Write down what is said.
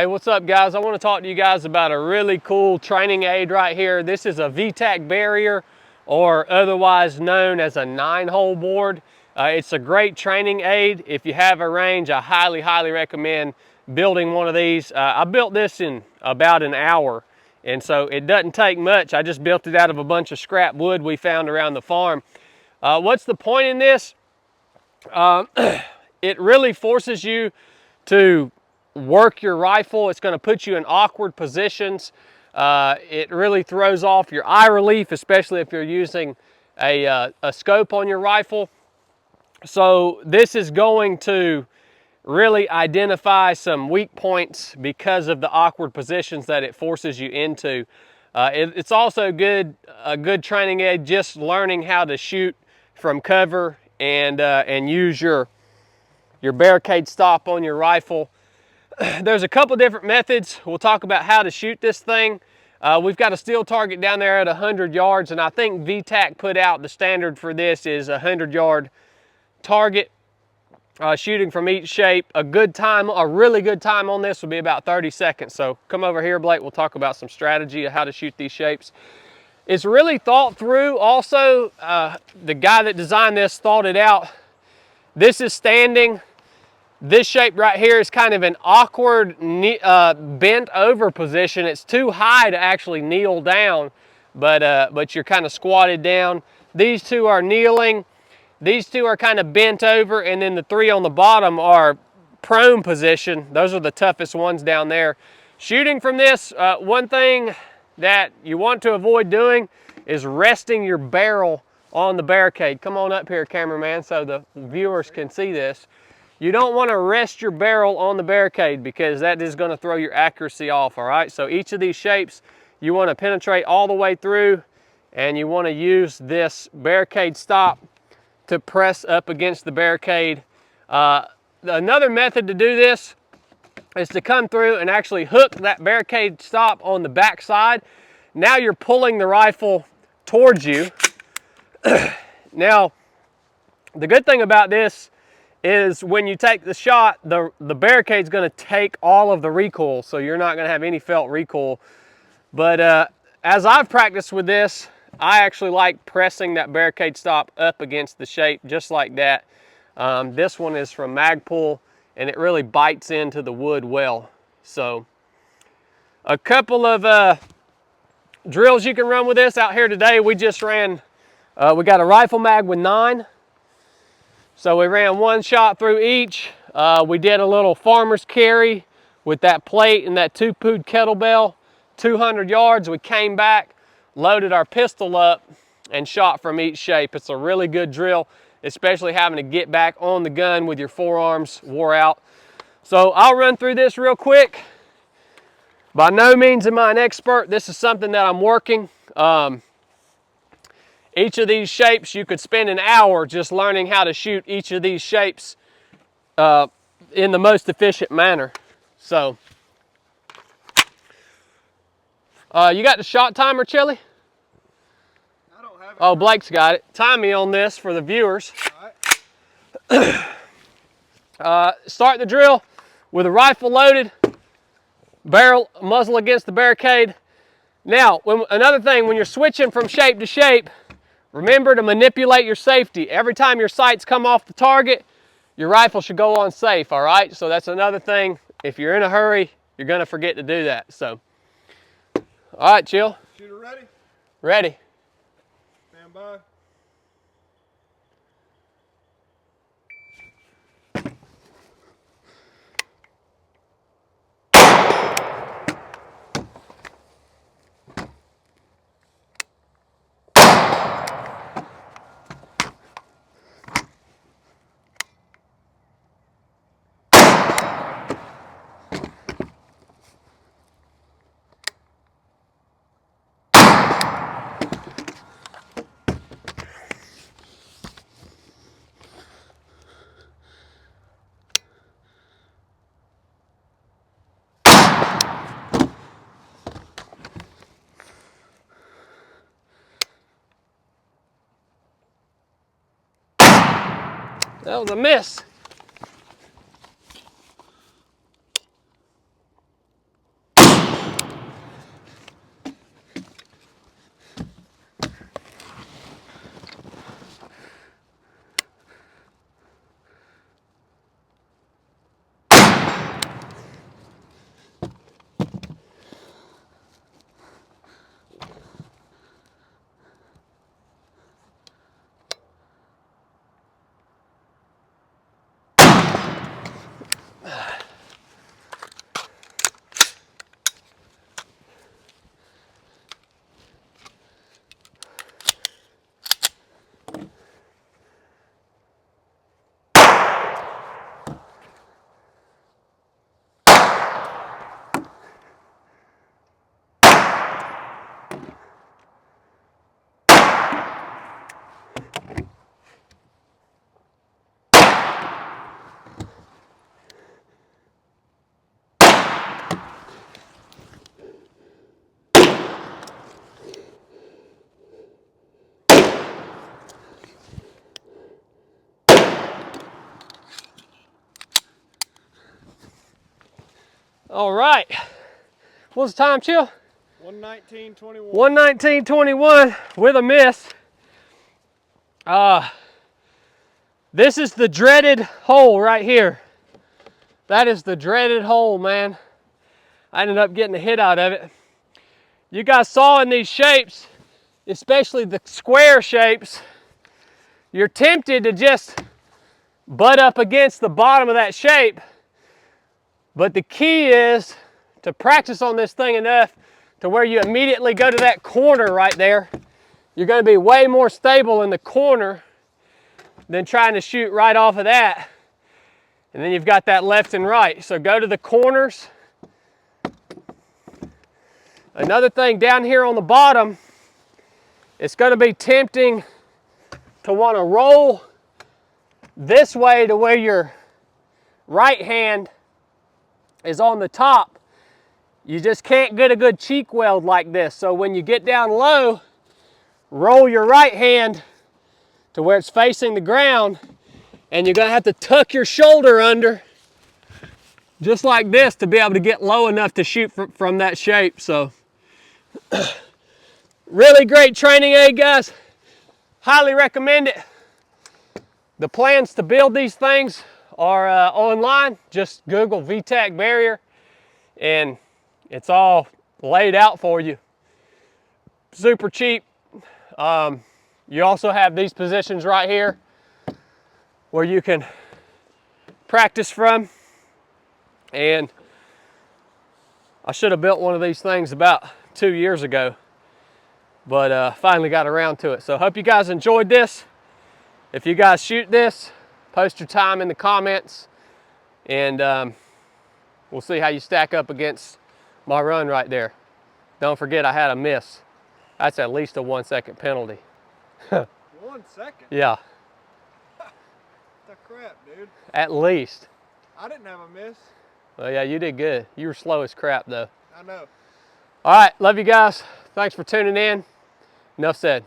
Hey, what's up guys? I want to talk to you guys about a really cool training aid right here. This is a VTAC barrier, or otherwise known as a 9-hole board. It's a great training aid. If you have a range, I highly recommend building one of these. I built this in about an hour, and so it doesn't take much. I just built it out of a bunch of scrap wood we found around the farm. What's the point in this? It really forces you to work your rifle. It's going to put you in awkward positions. It really throws off your eye relief, especially if you're using a scope on your rifle. So this is going to really identify some weak points because of the awkward positions that it forces you into. It's also a good training aid, just learning how to shoot from cover and use your barricade stop on your rifle. There's a couple different methods. We'll talk about how to shoot this thing. We've got a steel target down there at 100 yards, and I think VTAC put out the standard for this is a 100-yard target. Shooting from each shape, a really good time on this would be about 30 seconds. So come over here, Blake. We'll talk about some strategy of how to shoot these shapes. It's really thought through. Also, the guy that designed this thought it out. This is standing. This shape right here is kind of an awkward bent over position. It's too high to actually kneel down, but you're kind of squatted down. These two are kneeling. These two are kind of bent over, and then the three on the bottom are prone position. Those are the toughest ones down there. Shooting from this, one thing that you want to avoid doing is resting your barrel on the barricade. Come on up here, cameraman, so the viewers can see this. You don't want to rest your barrel on the barricade because that is going to throw your accuracy off, all right? So each of these shapes, you want to penetrate all the way through, and you want to use this barricade stop to press up against the barricade. Another method to do this is to come through and actually hook that barricade stop on the back side. Now you're pulling the rifle towards you. Now, the good thing about this is when you take the shot, the barricade's going to take all of the recoil, so you're not going to have any felt recoil. But as I've practiced with this, I actually like pressing that barricade stop up against the shape just like that. This one is from Magpul, and it really bites into the wood well. So a couple of drills you can run with this out here today. We just ran, we got a rifle mag with 9. So we ran one shot through each. We did a little farmer's carry with that plate and that 2-pood kettlebell, 200 yards. We came back, loaded our pistol up, and shot from each shape. It's a really good drill, especially having to get back on the gun with your forearms wore out. So I'll run through this real quick. By no means am I an expert. This is something that I'm working. Each of these shapes, you could spend an hour just learning how to shoot each of these shapes in the most efficient manner. So, you got the shot timer, Chili? I don't have it. Oh, Blake's got it. Time me on this for the viewers. All right. Start the drill with a rifle loaded, barrel muzzle against the barricade. Now, another thing, when you're switching from shape to shape, remember to manipulate your safety. Every time your sights come off the target, your rifle should go on safe, all right? So that's another thing. If you're in a hurry, you're gonna forget to do that, so. All right, Chill. Shooter ready? Ready. Stand by. That was a miss. All right. What's the time, Chill? 119.21. 119.21 with a miss. This is the dreaded hole right here. That is the dreaded hole, man. I ended up getting a hit out of it. You guys saw in these shapes, especially the square shapes, you're tempted to just butt up against the bottom of that shape. But the key is to practice on this thing enough to where you immediately go to that corner right there. You're going to be way more stable in the corner than trying to shoot right off of that. And then you've got that left and right. So go to the corners. Another thing down here on the bottom, it's going to be tempting to want to roll this way to where your right hand is on the top. You just can't get a good cheek weld like this. So when you get down low, roll your right hand to where it's facing the ground, and you're going to have to tuck your shoulder under just like this to be able to get low enough to shoot from that shape. So really great training aid, guys. Highly recommend it. The plans to build these things are online. Just Google VTAC barrier and it's all laid out for you. Super cheap. You also have these positions right here where you can practice from. And I should have built one of these things about 2 years ago, but finally got around to it. So hope you guys enjoyed this. If you guys shoot this, post your time in the comments, and we'll see how you stack up against my run right there. Don't forget I had a miss. That's at least a 1 second penalty. 1 second? Yeah. The crap, dude. At least. I didn't have a miss. Well, yeah, you did good. You were slow as crap, though. I know. All right, love you guys. Thanks for tuning in. Enough said.